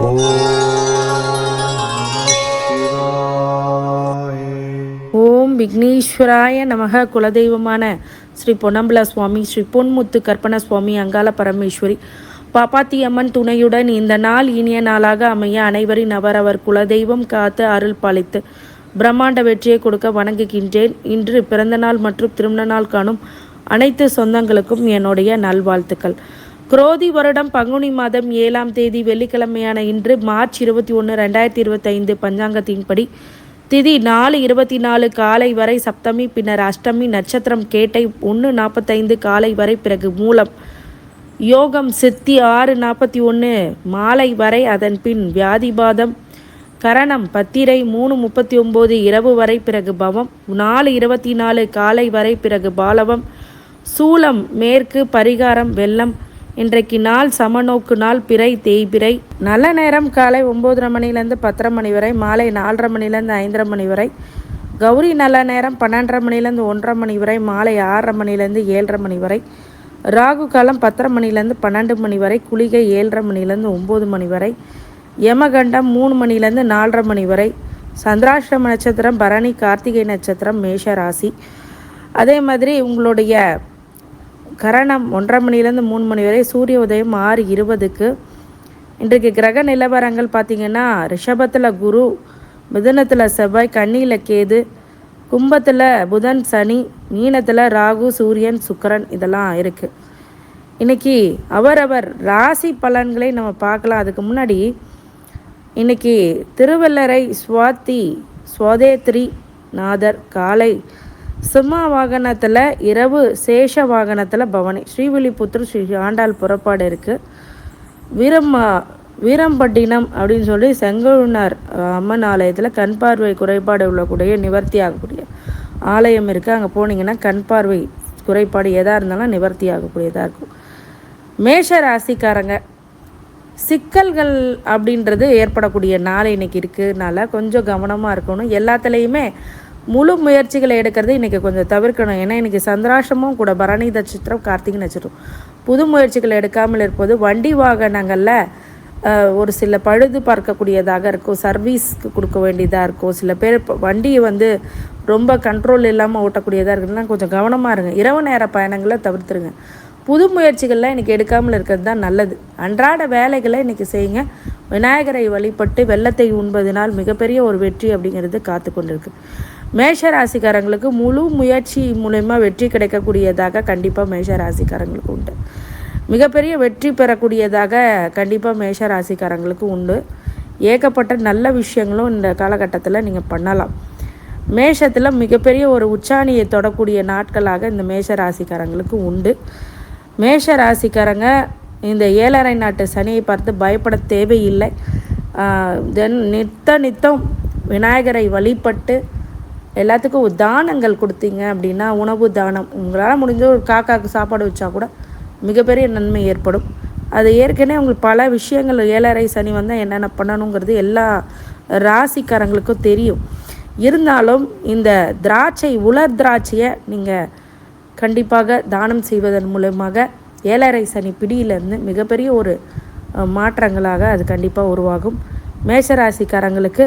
ஓம் விக்னேஸ்வராய நமக. குலதெய்வமான ஸ்ரீ பொன்னம்பல சுவாமி, ஸ்ரீ பொன்முத்து கற்பன சுவாமி, அங்காள பரமேஸ்வரி, பாப்பாத்தி அம்மன் துணையுடன் இந்த நாள் இனிய நாளாக அமைய அனைவரின் அவரவர் குலதெய்வம் காத்து அருள் பாலித்து பிரம்மாண்ட வெற்றியை கொடுக்க வணங்குகின்றேன். இன்று பிறந்தநாள் மற்றும் திருமண நாள் காணும் அனைத்து சொந்தங்களுக்கும் என்னுடைய நல்வாழ்த்துக்கள். குரோதி வருடம் பங்குனி மாதம் 7ஆம் தேதி வெள்ளிக்கிழமையான இன்று மார்ச் 21, 2025 பஞ்சாங்கத்தின்படி திதி 4:24 காலை வரை சப்தமி, பின்னர் அஷ்டமி, நட்சத்திரம் கேட்டை 1:45 காலை வரை, பிறகு மூலம், யோகம் சித்தி 6:41 மாலை வரை, அதன் பின் வியாதிபாதம், கரணம் பத்திரை 3:39 இரவு வரை, பிறகு பவம் 4:24 காலை வரை, பிறகு பாலவம், சூலம் மேற்கு, பரிகாரம் வெள்ளம். இன்றைக்கு நாள் சமநோக்கு நாள், பிறை தேய்பிறை. நல்ல நேரம் காலை 9:30 மணிலேருந்து 10:30 மணி வரை, மாலை 4:30 மணிலேருந்து 5:30 மணி வரை. கௌரி நல்ல நேரம் 12:30 மணிலேருந்து 1:30 மணி வரை, மாலை 6:30 மணிலேருந்து 7:30 மணி வரை. ராகு காலம் 10:30 மணிலேருந்து 12 மணி வரை, குளிகை 7:30 மணிலேருந்து 9 மணி வரை, யமகண்டம் 3 மணிலேருந்து 4:30 மணி வரை. சந்திராஷ்டம நட்சத்திரம் பரணி, கார்த்திகை நட்சத்திரம் மேஷ ராசி. அதே மாதிரி உங்களுடைய கரணம் 1:30 மணிலேருந்து 3 மணி வரை, சூரிய உதயம் 6:20க்கு. இன்றைக்கு கிரக நிலவரங்கள் பார்த்திங்கன்னா, ரிஷபத்தில் குரு, மிதுனத்தில் செவ்வாய், கன்னியில் கேது, கும்பத்தில் புதன் சனி, மீனத்தில் ராகு சூரியன் சுக்கிரன், இதெல்லாம் இருக்குது. இன்றைக்கி அவரவர் ராசி பலன்களை நம்ம பார்க்கலாம். அதுக்கு முன்னாடி இன்றைக்கி திருவல்லரை சுவாதேத்ரி நாதர் காலை சிம்ம வாகனத்தில், இரவு சேஷ வாகனத்தில் பவனி. ஸ்ரீவில்லிபுத்தூர் ஸ்ரீ ஆண்டாள் புறப்பாடு இருக்குது. வீரம்பட்டினம் அப்படின்னு சொல்லி செங்கழுனார் அம்மன் ஆலயத்தில் கண் பார்வை குறைபாடு உள்ளக்கூடிய நிவர்த்தி ஆகக்கூடிய ஆலயம் இருக்குது. அங்கே போனீங்கன்னா கண் பார்வை குறைபாடு எதாக இருந்தாலும் நிவர்த்தி ஆகக்கூடியதாக இருக்கும். மேஷ ராசிக்காரங்க சிக்கல்கள் அப்படின்றது ஏற்படக்கூடிய நாள் இன்றைக்கி இருக்குதுனால கொஞ்சம் கவனமாக இருக்கணும். எல்லாத்துலேயுமே முழு முயற்சிகளை எடுக்கிறது இன்றைக்கி கொஞ்சம் தவிர்க்கணும். ஏன்னா இன்றைக்கி சந்திராஷ்டமும் கூட, பரணி நட்சத்திரம் கார்த்திகை நட்சத்திரம். புது முயற்சிகளை எடுக்காமல் இருப்பது, வண்டி வாகனங்களில் ஒரு சில பழுது பார்க்கக்கூடியதாக இருக்கும், சர்வீஸ்க்கு கொடுக்க வேண்டியதாக இருக்கும். சில பேர் வண்டியை ரொம்ப கண்ட்ரோல் இல்லாமல் ஓட்டக்கூடியதாக இருக்குதுன்னா கொஞ்சம் கவனமாக இருங்க. இரவு நேர பயணங்களை தவிர்த்துருங்க. புது முயற்சிகள்லாம் இன்றைக்கி எடுக்காமல் இருக்கிறது தான் நல்லது. அன்றாட வேலைகளை இன்றைக்கி செய்யுங்க. விநாயகரை வழிபட்டு வெள்ளத்தை உண்பதினால் மிகப்பெரிய ஒரு வெற்றி அப்படிங்கிறது காத்து கொண்டிருக்கு. மேஷ ராசிக்காரங்களுக்கு முழு முயற்சி மூலமா வெற்றி கிடைக்கக்கூடியதாக கண்டிப்பாக மேஷ ராசிக்காரங்களுக்கு உண்டு. மிகப்பெரிய வெற்றி பெறக்கூடியதாக கண்டிப்பாக மேஷ ராசிக்காரங்களுக்கு உண்டு. ஏகப்பட்ட நல்ல விஷயங்களும் இந்த காலகட்டத்தில் நீங்கள் பண்ணலாம். மேஷத்தில் மிகப்பெரிய ஒரு உச்சாணியை தொடக்கூடிய நாட்களாக இந்த மேஷ ராசிக்காரங்களுக்கு உண்டு. மேஷ ராசிக்காரங்க இந்த 7.5 நாட்டு சனியை பார்த்து பயப்பட தேவையில்லை. நித்தம் விநாயகரை வழிபட்டு எல்லாத்துக்கும் தானங்கள் கொடுத்தீங்க அப்படின்னா, உணவு தானம், உங்களால் முடிஞ்ச ஒரு காக்காவுக்கு சாப்பாடு வச்சா கூட மிகப்பெரிய நன்மை ஏற்படும். அது ஏற்கனவே உங்களுக்கு பல விஷயங்கள் 7.5 சனி வந்தால் என்னென்ன பண்ணணுங்கிறது எல்லா ராசிக்காரங்களுக்கும் தெரியும். இருந்தாலும் இந்த உலர் திராட்சையை நீங்கள் கண்டிப்பாக தானம் செய்வதன் மூலமாக 7.5 சனி பிடியிலேருந்து மிகப்பெரிய ஒரு மாற்றங்களாக அது கண்டிப்பாக உருவாகும். மேஷராசிக்காரங்களுக்கு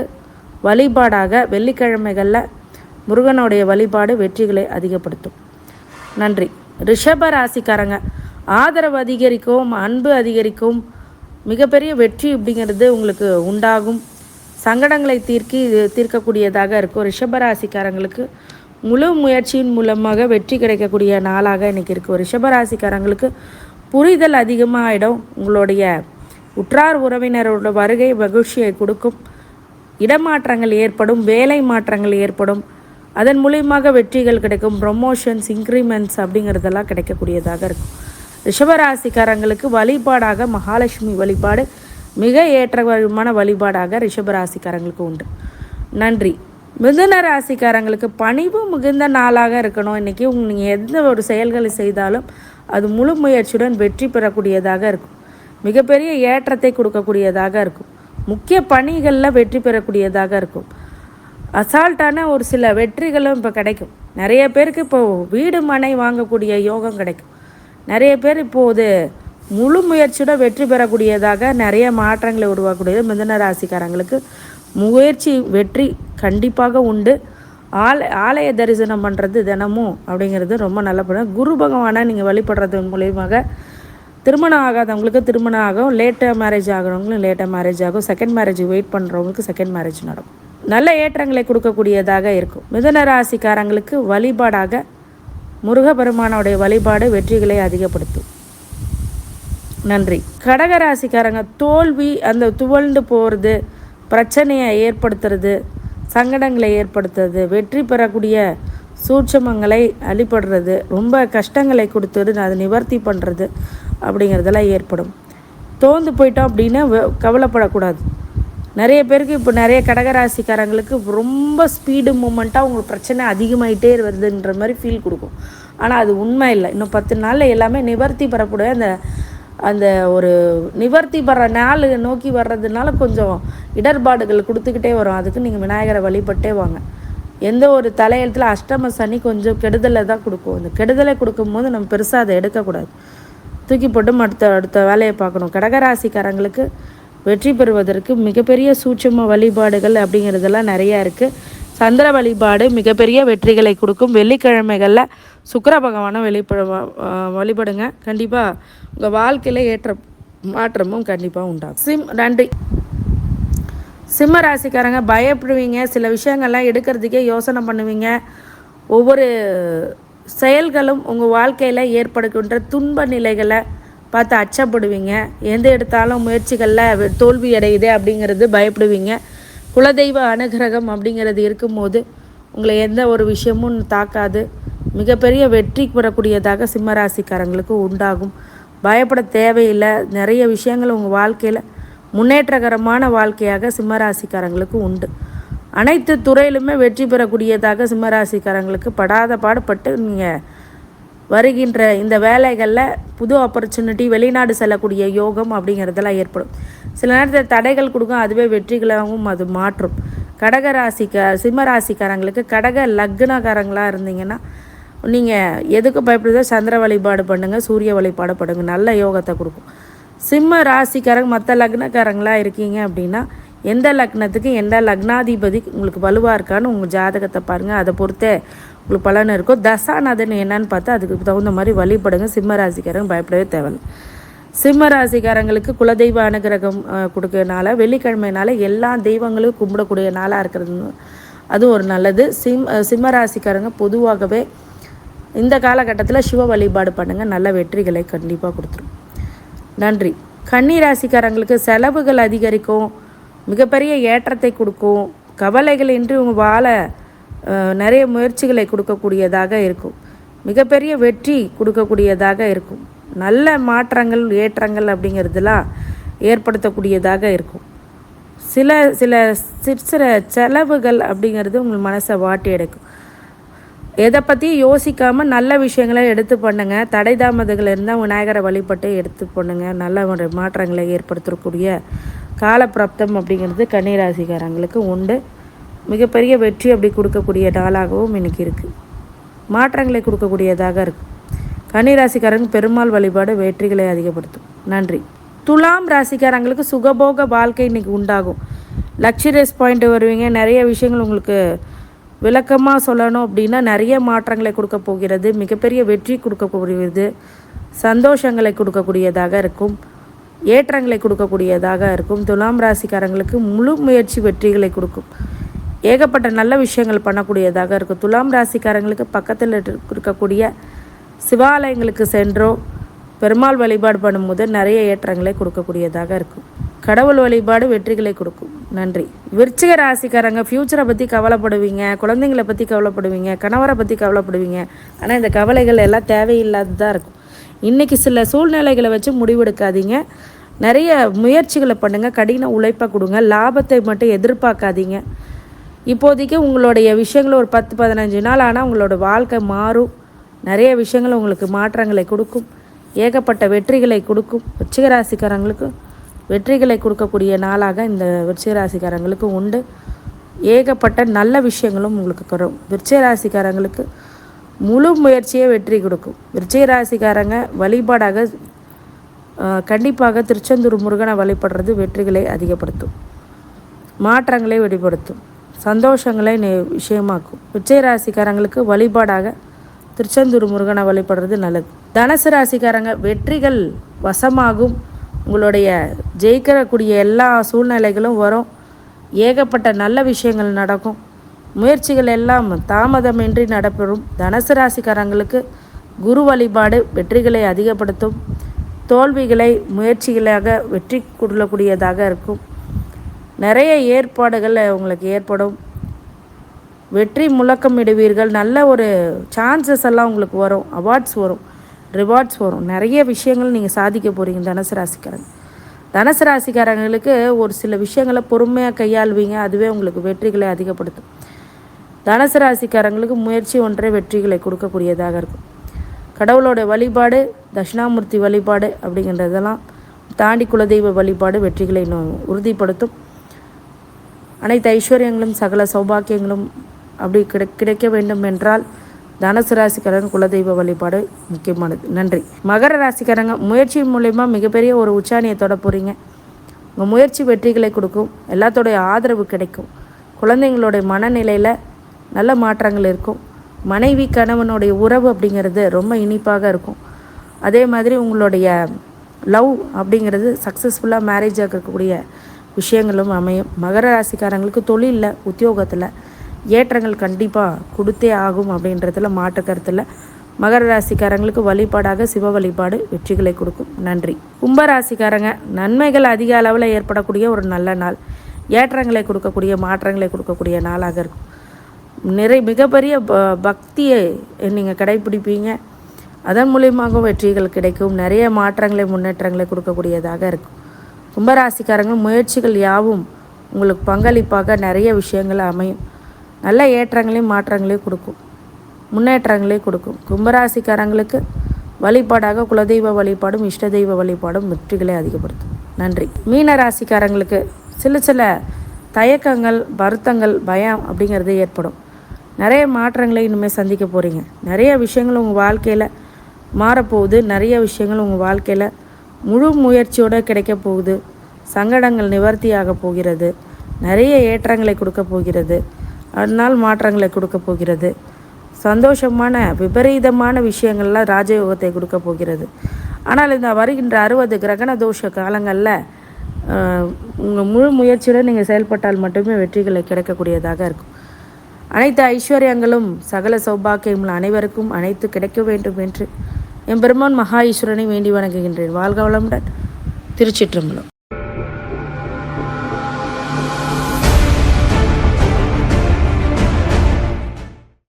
வழிபாடாக வெள்ளிக்கிழமைகளில் முருகனுடைய வழிபாடு வெற்றிகளை அதிகப்படுத்தும். நன்றி. ரிஷப ராசிக்காரங்க ஆதரவு அதிகரிக்கும், அன்பு அதிகரிக்கும், மிகப்பெரிய வெற்றி அப்படிங்கிறது உங்களுக்கு உண்டாகும். சங்கடங்களை தீர்க்கக்கூடியதாக இருக்கும். ரிஷபராசிக்காரங்களுக்கு முழு முயற்சியின் மூலமாக வெற்றி கிடைக்கக்கூடிய நாளாக இன்றைக்கி இருக்கும். ரிஷபராசிக்காரங்களுக்கு புரிதல் அதிகமாக ஆகிடும். உங்களுடைய உற்றார் உறவினரோட வருகை மகிழ்ச்சியை கொடுக்கும். இடமாற்றங்கள் ஏற்படும், வேலை மாற்றங்கள் ஏற்படும். அதன் மூலியமாக வெற்றிகள் கிடைக்கும். ப்ரொமோஷன்ஸ், இன்க்ரிமெண்ட்ஸ் அப்படிங்கிறதெல்லாம் கிடைக்கக்கூடியதாக இருக்கும். ரிஷபராசிக்காரங்களுக்கு வழிபாடாக மகாலட்சுமி வழிபாடு மிக ஏற்றமான வழிபாடாக ரிஷபராசிக்காரங்களுக்கு உண்டு. நன்றி. மிதுன ராசிக்காரங்களுக்கு பணிவு மிகுந்த நாளாக இருக்கணும். இன்றைக்கி நீங்கள் எந்த ஒரு செயல்களை செய்தாலும் அது முழு முயற்சியுடன் வெற்றி பெறக்கூடியதாக இருக்கும். மிகப்பெரிய ஏற்றத்தை கொடுக்கக்கூடியதாக இருக்கும். முக்கிய பணிகளில் வெற்றி பெறக்கூடியதாக இருக்கும். அசால்ட்டான ஒரு சில வெற்றிகளும் இப்போ கிடைக்கும். நிறைய பேருக்கு இப்போது வீடு மனை வாங்கக்கூடிய யோகம் கிடைக்கும். நிறைய பேர் இப்போது முழு முயற்சியோட வெற்றி பெறக்கூடியதாக நிறைய மாற்றங்களை உருவாக்கக்கூடியது மிதுன ராசிக்காரங்களுக்கு. முயற்சி வெற்றி கண்டிப்பாக உண்டு. ஆலய தரிசனம் பண்ணுறது தினமும் அப்படிங்கிறது ரொம்ப நல்ல படம். குரு பகவானை நீங்கள் வழிபடுறது மூலியமாக திருமணம் ஆகாதவங்களுக்கு திருமணம் ஆகும், லேட்டாக மேரேஜ் ஆகிறவங்களும் லேட்டாக மேரேஜ் ஆகும், செகண்ட் மேரேஜ் வெயிட் பண்ணுறவங்களுக்கு செகண்ட் மேரேஜ் நடக்கும். நல்ல ஏற்றங்களை கொடுக்கக்கூடியதாக இருக்கும். மிதுன ராசிக்காரங்களுக்கு வழிபாடாக முருகப்பெருமானோடைய வழிபாடு வெற்றிகளை அதிகப்படுத்தும். நன்றி. கடகராசிக்காரங்க தோல்வி, அந்த துவழ்ந்து போகிறது, பிரச்சனையை ஏற்படுத்துறது, சங்கடங்களை ஏற்படுத்துறது, வெற்றி பெறக்கூடிய சூட்சமங்களை அழிப்படுறது, ரொம்ப கஷ்டங்களை கொடுத்துட்டு அதை நிவர்த்தி பண்ணுறது அப்படிங்கிறதெல்லாம் ஏற்படும். தோந்து போயிட்டோம் அப்படின்னா கவலைப்படக்கூடாது. நிறைய பேருக்கு இப்போ நிறைய கடகராசிக்காரங்களுக்கு ரொம்ப ஸ்பீடு மூமெண்ட்டாக உங்களுக்கு பிரச்சனை அதிகமாகிட்டே வருதுன்ற மாதிரி ஃபீல் கொடுக்கும். ஆனால் அது உண்மை இல்லை. இன்னும் 10 நாளில் எல்லாமே நிவர்த்தி பெறக்கூடிய அந்த அந்த ஒரு நிவர்த்தி பெற நாள் நோக்கி வர்றதுனால கொஞ்சம் இடர்பாடுகள் கொடுத்துக்கிட்டே வரும். அதுக்கு நீங்கள் விநாயகரை வழிபட்டே வாங்க. எந்த ஒரு தலையெழுத்தில் அஷ்டம சனி கொஞ்சம் கெடுதலை தான் கொடுக்கும். அந்த கெடுதலை கொடுக்கும்போது நம்ம பெருசாக அதை எடுக்கக்கூடாது, தூக்கி போட்டு அடுத்த வேலையை பார்க்கணும். கடகராசிக்காரங்களுக்கு வெற்றி பெறுவதற்கு மிகப்பெரிய சூட்சும வழிபாடுகள் அப்படிங்கிறதெல்லாம் நிறையா இருக்குது. சந்திர வழிபாடு மிகப்பெரிய வெற்றிகளை கொடுக்கும். வெள்ளிக்கிழமைகளில் சுக்கிர பகவானை வழிபடுங்க. கண்டிப்பாக உங்கள் வாழ்க்கையில் ஏற்ற மாற்றமும் கண்டிப்பாக உண்டாகும். நன்றி. சிம்ம ராசிக்காரங்க பயப்படுவீங்க, சில விஷயங்கள்லாம் எடுக்கிறதுக்கே யோசனை பண்ணுவீங்க. ஒவ்வொரு செயல்களும் உங்கள் வாழ்க்கையில் ஏற்படுகின்ற துன்ப நிலைகளை பார்த்து அச்சப்படுவீங்க. எந்த எடுத்தாலும் முயற்சிகளில் தோல்வி அடையுது அப்படிங்கிறது பயப்படுவீங்க. குலதெய்வ அனுகிரகம் அப்படிங்கிறது இருக்கும்போது உங்களை எந்த ஒரு விஷயமும் தாக்காது. மிகப்பெரிய வெற்றி பெறக்கூடியதாக சிம்மராசிக்காரங்களுக்கு உண்டாகும். பயப்பட தேவையில்லை. நிறைய விஷயங்கள் உங்கள் வாழ்க்கையில் முன்னேற்றகரமான வாழ்க்கையாக சிம்மராசிக்காரங்களுக்கு உண்டு. அனைத்து துறையிலுமே வெற்றி பெறக்கூடியதாக சிம்மராசிக்காரங்களுக்கு படாத பாடுபட்டு நீங்கள் வருகின்ற இந்த வேலைகளில் புது ஆப்பர்ச்சுனிட்டி, வெளிநாடு செல்லக்கூடிய யோகம் அப்படிங்கிறதெல்லாம் ஏற்படும். சில நேரத்தில் தடைகள் கொடுக்கும், அதுவே வெற்றிகளாகவும் அது மாற்றும். சிம்மராசிக்காரங்களுக்கு கடக லக்னக்காரங்களாக இருந்தீங்கன்னா நீங்கள் எதுக்கு பயப்படுறதோ சந்திர வழிபாடு பண்ணுங்கள், சூரிய வழிபாடு பண்ணுங்கள், நல்ல யோகத்தை கொடுக்கும். சிம்ம ராசிக்காரங்க மற்ற லக்னக்காரங்களாக இருக்கீங்க அப்படின்னா எந்த லக்னத்துக்கு எந்த லக்னாதிபதி உங்களுக்கு வலுவாக இருக்கான்னு உங்கள் ஜாதகத்தை பாருங்கள். அதை பொறுத்தே உங்களுக்கு பலன் இருக்கும். தசாநாதன் என்னன்னு பார்த்தா அதுக்கு தகுந்த மாதிரி வழிபடுங்க. சிம்ம ராசிக்காரங்க பயப்படவே தேவையில்லை. சிம்ம ராசிக்காரங்களுக்கு குலதெய்வ அனுகிரகம் கொடுக்கறதுனால வெள்ளிக்கிழமைனால எல்லா தெய்வங்களும் கும்பிடக்கூடிய நாளாக இருக்கிறது அது ஒரு நல்லது. சிம்ம ராசிக்காரங்க பொதுவாகவே இந்த காலகட்டத்தில் சிவ வழிபாடு பண்ணுங்கள், நல்ல வெற்றிகளை கண்டிப்பாக கொடுத்துரும். நன்றி. கன்னி ராசிக்காரங்களுக்கு செலவுகள் அதிகரிக்கும், மிகப்பெரிய ஏற்றத்தை கொடுக்கும், கவலைகள் இன்றி உங்கள் வாழ நிறைய முயற்சிகளை கொடுக்கக்கூடியதாக இருக்கும், மிகப்பெரிய வெற்றி கொடுக்கக்கூடியதாக இருக்கும், நல்ல மாற்றங்கள் ஏற்றங்கள் அப்படிங்கிறதுலாம் ஏற்படுத்தக்கூடியதாக இருக்கும். சில சில செலவுகள் அப்படிங்கிறது உங்கள் மனசை வாட்டி எடுக்கும். எதை பற்றி யோசிக்காமல் நல்ல விஷயங்களை எடுத்து பண்ணுங்க. தடை தாமதங்கள் இருந்தால் விநாயகரை வழிபட்டு எடுத்து பண்ணுங்க. நல்ல ஒரு மாற்றங்களை ஏற்படுத்தக்கூடிய காலப்பிராப்தம் அப்படிங்கிறது கன்னிராசிக்காரங்களுக்கு உண்டு. மிகப்பெரிய வெற்றி அப்படி கொடுக்கக்கூடிய நாளாகவும் இன்றைக்கி இருக்குது. மாற்றங்களை கொடுக்கக்கூடியதாக இருக்குது. கன்னிராசிக்காரங்க பெருமாள் வழிபாடு வெற்றிகளை அதிகப்படுத்தும். நன்றி. துலாம் ராசிக்காரங்களுக்கு சுகபோக வாழ்க்கை இன்றைக்கி உண்டாகும். லக்ஸரியஸ் பாயிண்ட் வருவீங்க. நிறைய விஷயங்கள் உங்களுக்கு விளக்கமாக சொல்லணும் அப்படின்னா நிறைய மாற்றங்களை கொடுக்க போகிறது. மிகப்பெரிய வெற்றி கொடுக்கக்கூடியது, சந்தோஷங்களை கொடுக்கக்கூடியதாக இருக்கும், ஏற்றங்களை கொடுக்கக்கூடியதாக இருக்கும். துலாம் ராசிக்காரங்களுக்கு முழு முயற்சி வெற்றிகளை கொடுக்கும். ஏகப்பட்ட நல்ல விஷயங்கள் பண்ணக்கூடியதாக இருக்கும். துலாம் ராசிக்காரங்களுக்கு பக்கத்தில் இருக்கக்கூடிய சிவாலயங்களுக்கு சென்றோ பெருமாள் வழிபாடு பண்ணும்போது நிறைய ஏற்றங்களை கொடுக்கக்கூடியதாக இருக்கும். கடவுள் வழிபாடு வெற்றிகளை கொடுக்கும். நன்றி. விருச்சிக ராசிக்காரங்க ஃப்யூச்சரை பற்றி கவலைப்படுவீங்க, குழந்தைங்களை பற்றி கவலைப்படுவீங்க, கணவரை பற்றி கவலைப்படுவீங்க. ஆனால் இந்த கவலைகள் எல்லாம் தேவையில்லாததாக இருக்கும். இன்றைக்கி சில சூழ்நிலைகளை வச்சு முடிவெடுக்காதீங்க. நிறைய முயற்சிகளை பண்ணுங்கள், கடின உழைப்பை கொடுங்க, லாபத்தை மட்டும் எதிர்பார்க்காதீங்க. இப்போதைக்கு உங்களுடைய விஷயங்கள் ஒரு 10-15 நாள் ஆனால் உங்களோட வாழ்க்கை மாறும். நிறைய விஷயங்கள் உங்களுக்கு மாற்றங்களை கொடுக்கும், ஏகப்பட்ட வெற்றிகளை கொடுக்கும். விருச்சிக ராசிக்காரங்களுக்கு வெற்றிகளை கொடுக்கக்கூடிய நாளாக இந்த விருச்சிக ராசிக்காரங்களுக்கு உண்டு. ஏகப்பட்ட நல்ல விஷயங்களும் உங்களுக்கு வரும். விருச்சிக ராசிக்காரங்களுக்கு முழு முயற்சியே வெற்றி கொடுக்கும். விருச்சிக ராசிக்காரங்க வழிபாடாக கண்டிப்பாக திருச்செந்தூர் முருகனை வழிபடுறது வெற்றிகளை அதிகப்படுத்தும், மாற்றங்களை வெளிப்படுத்தும், சந்தோஷங்களை விஷயமாக்கும். விருச்சிக ராசிக்காரங்களுக்கு வழிபாடாக திருச்செந்தூர் முருகனை வழிபடுறது நல்லது. தனுசு ராசிக்காரங்க வெற்றிகள் வசமாகும், உங்களுடைய ஜெயிக்கக்கூடிய எல்லா சூழ்நிலைகளும் வரும், ஏகப்பட்ட நல்ல விஷயங்கள் நடக்கும், முயற்சிகள் எல்லாம் தாமதமின்றி நடைபெறும். தனுசு ராசிக்காரங்களுக்கு குரு வழிபாடு வெற்றிகளை அதிகப்படுத்தும், தோல்விகளை முயற்சிகளாக வெற்றி கொள்ளக்கூடியதாக இருக்கும். நிறைய ஏற்பாடுகள் உங்களுக்கு ஏற்படும், வெற்றி முழக்கமிடுவீர்கள், நல்ல ஒரு சான்சஸ் எல்லாம் உங்களுக்கு வரும், அவார்ட்ஸ் வரும், ரிவார்ட்ஸ் வரும், நிறைய விஷயங்கள் நீங்கள் சாதிக்க போகிறீங்க தனுசு ராசிக்காரங்க. தனுசு ராசிக்காரங்களுக்கு ஒரு சில விஷயங்களை பொறுமையாக கையாள்வீங்க, அதுவே உங்களுக்கு வெற்றிகளை அதிகப்படுத்தும். தனுசு ராசிக்காரங்களுக்கு முயற்சி ஒன்றே வெற்றிகளை கொடுக்கக்கூடியதாக இருக்கும். கடவுளோட வழிபாடு, தட்சிணாமூர்த்தி வழிபாடு அப்படிங்கிறதெல்லாம் தாண்டி குலதெய்வ வழிபாடு வெற்றிகளை உறுதிப்படுத்தும். அனைத்து ஐஸ்வர்யங்களும் சகல சௌபாக்கியங்களும் அப்படி கிடைக்க வேண்டும் என்றால் தனுசு ராசிக்காரங்க குலதெய்வ வழிபாடு முக்கியமானது. நன்றி. மகர ராசிக்காரங்க முயற்சி மூலயமா மிகப்பெரிய ஒரு உச்சாணியை தொட போகிறீங்க. உங்கள் முயற்சி வெற்றிகளை கொடுக்கும், எல்லாத்தோடைய ஆதரவு கிடைக்கும், குழந்தைங்களுடைய மனநிலையில் நல்ல மாற்றங்கள் இருக்கும், மனைவி கணவனுடைய உறவு அப்படிங்கிறது ரொம்ப இனிப்பாக இருக்கும். அதே மாதிரி உங்களுடைய லவ் அப்படிங்கிறது சக்ஸஸ்ஃபுல்லாக மேரேஜ் ஆகக்கூடிய விஷயங்களும் அமையும். மகர ராசிக்காரங்களுக்கு தொழிலில் உத்தியோகத்தில் ஏற்றங்கள் கண்டிப்பாக கொடுத்தே ஆகும் அப்படின்றதுல மாற்று கருத்தில். மகர ராசிக்காரங்களுக்கு வழிபாடாக சிவ வழிபாடு வெற்றிகளை கொடுக்கும். நன்றி. கும்பராசிக்காரங்க நன்மைகள் அதிக அளவில் ஏற்படக்கூடிய ஒரு நல்ல நாள், ஏற்றங்களை கொடுக்கக்கூடிய மாற்றங்களை கொடுக்கக்கூடிய நாளாக இருக்கும். மிகப்பெரிய பக்தியை நீங்கள் கடைப்பிடிப்பீங்க, அதன் மூலியமாகவும் வெற்றிகள் கிடைக்கும், நிறைய மாற்றங்களை முன்னேற்றங்களை கொடுக்கக்கூடியதாக இருக்கும். கும்பராசிக்காரங்க முயற்சிகள் யாவும் உங்களுக்கு பங்களிப்பாக நிறைய விஷயங்கள் அமையும், நல்ல ஏற்றங்களையும் மாற்றங்களையும் கொடுக்கும், முன்னேற்றங்களையும் கொடுக்கும். கும்பராசிக்காரங்களுக்கு வழிபாடாக குலதெய்வ வழிபாடும் இஷ்ட தெய்வ வழிபாடும் வெற்றிகளை அதிகப்படுத்தும். நன்றி. மீன ராசிக்காரங்களுக்கு சில தயக்கங்கள், வருத்தங்கள், பயம் அப்படிங்கிறது ஏற்படும். நிறைய மாற்றங்களை இனிமேல் சந்திக்க போகிறீங்க, நிறைய விஷயங்கள் உங்கள் வாழ்க்கையில் மாறப்போகுது, நிறைய விஷயங்கள் உங்கள் வாழ்க்கையில் முழு முயற்சியோடு கிடைக்க போகுது, சங்கடங்கள் நிவர்த்தியாக போகிறது, நிறைய ஏற்றங்களை கொடுக்க போகிறது, அதனால் மாற்றங்களை கொடுக்க போகிறது, சந்தோஷமான விபரீதமான விஷயங்கள்லாம் ராஜயோகத்தை கொடுக்க போகிறது. ஆனால் இந்த வருகின்ற 60 கிரகண தோஷ காலங்களில் உங்கள் முழு முயற்சியுடன் நீங்கள் செயல்பட்டால் மட்டுமே வெற்றிகளை கிடைக்கக்கூடியதாக இருக்கும். அனைத்து ஐஸ்வர்யங்களும் சகல சௌபாக்கியங்களும் அனைவருக்கும் அனைத்து கிடைக்க வேண்டும் என்று எம்பெருமான் மகா ஈஸ்வரனை வேண்டி வணங்குகின்றேன். வாழ்க வளமுடன். திருச்சிற்றம்பலம்.